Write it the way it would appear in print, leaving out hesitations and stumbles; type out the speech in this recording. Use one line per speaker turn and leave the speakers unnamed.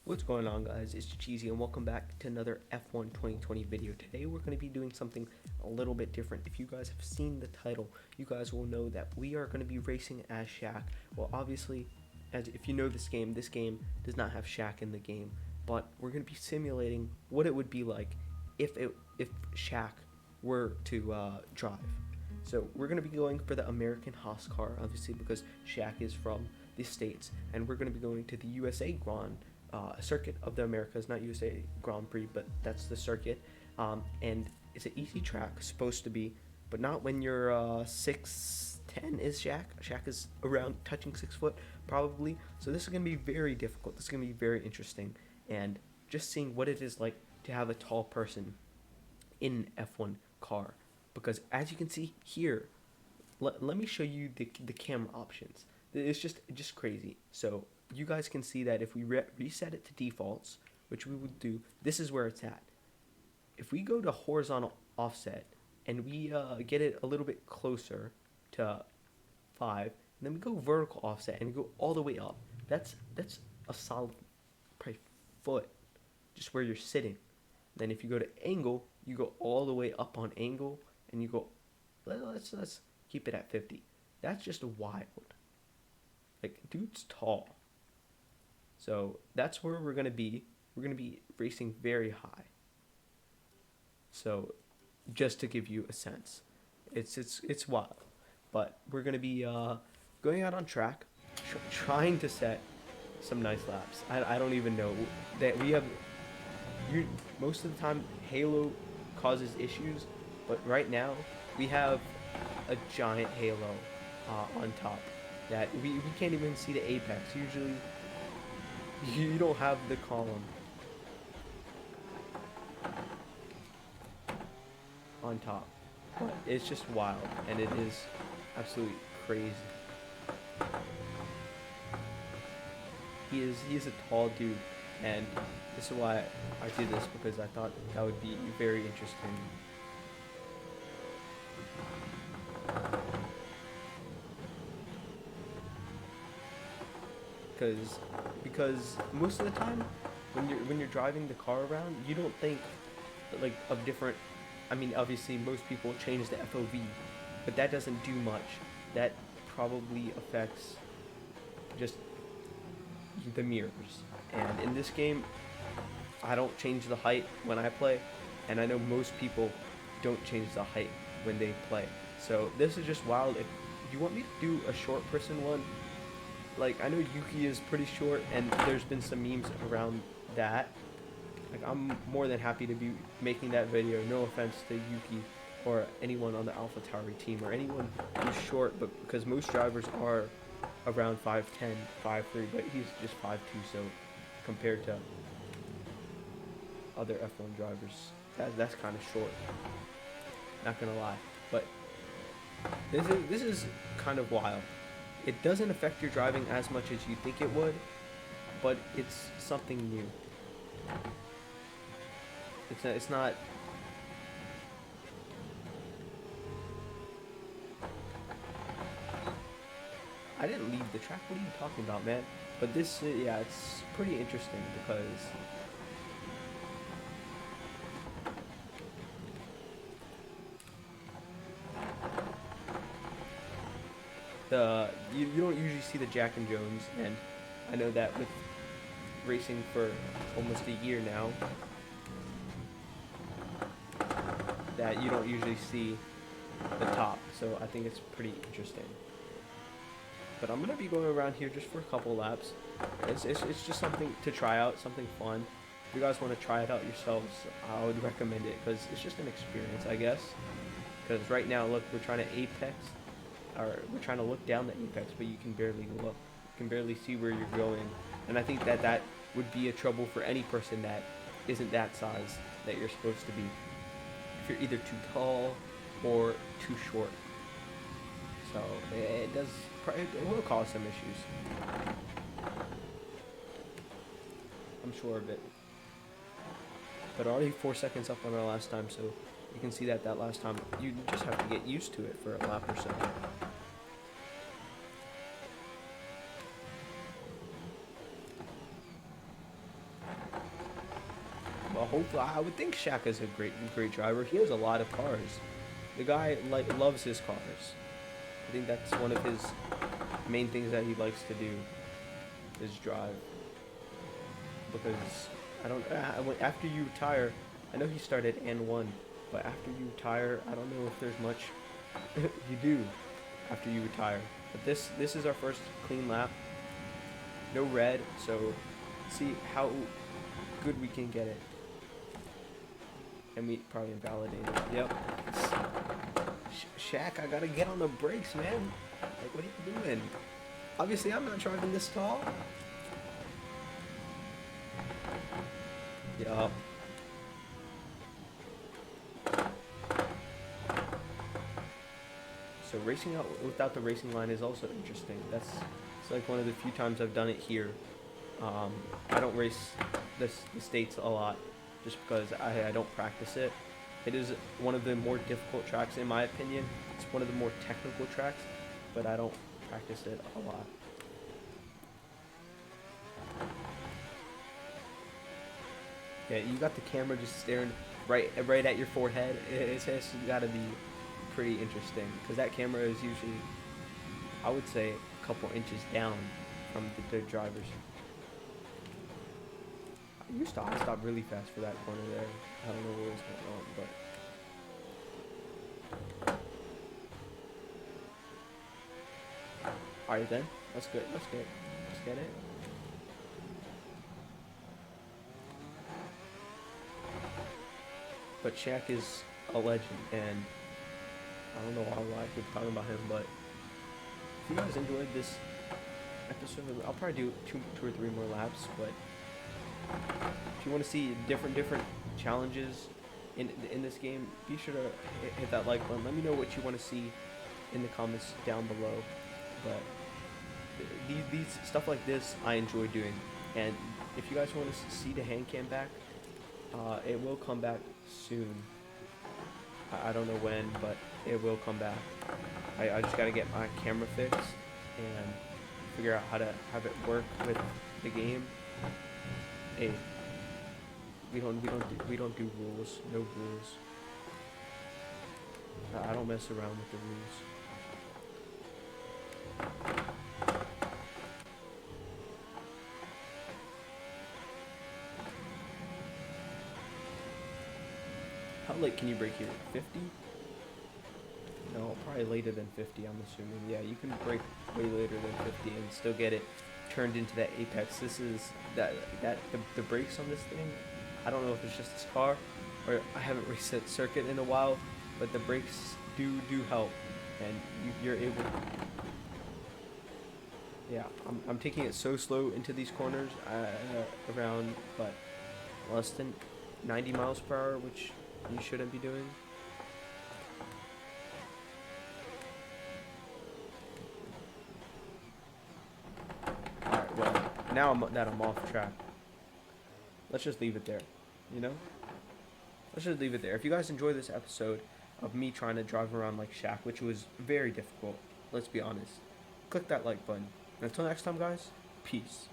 What's going on, guys? It's Cheesy and welcome back to another F1 2020 video. Today we're going to be doing something a little bit different. If you guys have seen the title, you guys will know that we are going to be racing as Shaq. Well, obviously, if you know this game does not have Shaq in the game, but we're going to be simulating what it would be like if Shaq were to drive. So we're going to be going for the American Haas car, obviously, because Shaq is from the States, and we're going to be going to the USA circuit of the Americas, not USA Grand Prix, but that's the circuit. And it's an easy track, supposed to be, but not when you're 6'10" is Shaq. Shaq is around touching 6 foot, probably. So this is going to be very difficult. This is going to be very interesting. And just seeing what it is like to have a tall person in an F1 car. Because as you can see here, let me show you the camera options. It's just crazy. So you guys can see that if we reset it to defaults, which we would do, this is where it's at. If we go to horizontal offset and we get it a little bit closer to 5, and then we go vertical offset and go all the way up, that's a solid probably foot just where you're sitting. Then if you go to angle, you go all the way up on angle, and you go, let's keep it at 50. That's just wild. Like, dude's tall. So that's where we're gonna be. We're gonna be racing very high. So just to give you a sense, it's wild. But we're gonna be going out on track, trying to set some nice laps. I don't even know that we have. Most of the time, Halo causes issues, but right now we have a giant halo on top that we can't even see the apex. Usually you don't have the column on top, but it's just wild, and it is absolutely crazy. He is a tall dude, and this is why I do this, because I thought that would be very interesting. Because most of the time when you're driving the car around, you don't think like of different. I mean, obviously most people change the FOV, but that doesn't do much. That probably affects just the mirrors. And in this game, I don't change the height when I play, and I know most people don't change the height when they play. So this is just wild. If you want me to do a short person one, like, I know Yuki is pretty short, and there's been some memes around that. Like, I'm more than happy to be making that video. No offense to Yuki or anyone on the AlphaTauri team or anyone who's short, but because most drivers are around 5'10", 5'3", but he's just 5'2", so compared to other F1 drivers, that's kind of short. Not gonna lie, but this is kind of wild. It doesn't affect your driving as much as you think it would, but it's something new. It's not. I didn't leave the track. What are you talking about, man? But this, yeah, it's pretty interesting because you don't usually see the Jack and Jones, and I know that with racing for almost a year now, that you don't usually see the top, so I think it's pretty interesting. But I'm gonna be going around here just for a couple laps. It's just something to try out, something fun. If you guys want to try it out yourselves, I would recommend it, because it's just an experience, I guess. Because right now, look, we're trying to apex, or we're trying to look down the apex, but you can barely look. You can barely see where you're going. And I think that would be a trouble for any person that isn't that size that you're supposed to be. If you're either too tall or too short. So it will cause some issues. I'm sure of it. But already 4 seconds up on our last time, so you can see that last time, you just have to get used to it for a lap or so. hopefully, I would think Shaq is a great driver. He has a lot of cars. The guy loves his cars. I think that's one of his main things that he likes to do is drive. Because I don't after you retire, I know he started N1, but after you retire, I don't know if there's much you do after you retire. But this is our first clean lap. No red, so see how good we can get it. And we probably invalidated. Yep. Shaq, I gotta get on the brakes, man. Like, what are you doing? Obviously, I'm not driving this tall. Yup. So racing out without the racing line is also interesting. It's like one of the few times I've done it here. I don't race the States a lot just because I don't practice it. It is one of the more difficult tracks in my opinion. It's one of the more technical tracks, but I don't practice it a lot. Yeah, you got the camera just staring right at your forehead. It's got to be pretty interesting because that camera is usually, I would say, a couple inches down from the drivers. I stopped really fast for that corner there. I don't know what was going on, but alright then. That's good. Let's get it. But Shaq is a legend, and I don't know why I keep talking about him, but if you guys enjoyed this episode, I'll probably do two or three more laps, but if you want to see different challenges in this game, be sure to hit that like button. Let me know what you want to see in the comments down below. But these stuff like this I enjoy doing, and if you guys want to see the hand cam back, it will come back soon. I don't know when, but it will come back. I just gotta get my camera fixed and figure out how to have it work with the game. Hey, we don't do rules. No rules. I don't mess around with the rules. How late can you brake here? 50? No, probably later than 50, I'm assuming. Yeah, you can brake way later than 50 and still get it turned into that apex. This is the brakes on this thing. I don't know if it's just this car or I haven't reset circuit in a while, but the brakes do help, and you're able. Yeah, I'm taking it so slow into these corners, around but less than 90 miles per hour, which you shouldn't be doing. Alright, well, now I'm off track. Let's just leave it there, you know? Let's just leave it there. If you guys enjoy this episode of me trying to drive around like Shaq, which was very difficult, let's be honest, click that like button. And until next time, guys, peace.